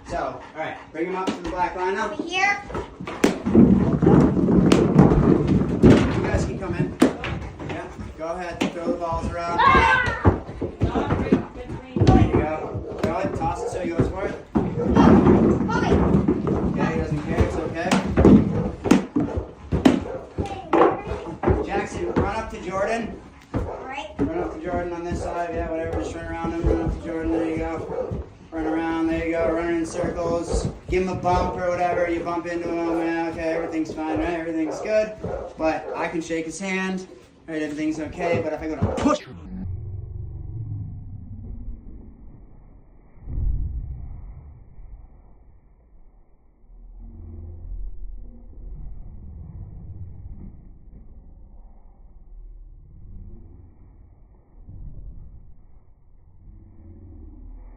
So, all right, bring him up to the black line now. Over here. You guys can come in. Yeah, go ahead, throw the balls around. There you go. Go ahead, toss it so he goes for it. Okay, he doesn't care, it's okay. Jackson, run up to Jordan. Alright. Run up to Jordan on this side, yeah, whatever, just run around him, run up to Jordan, there you go. Run around, there you go, running in circles. Give him a bump or whatever, you bump into him, yeah, okay, everything's fine, right, everything's good. But I can shake his hand, right, everything's okay, but if I go to push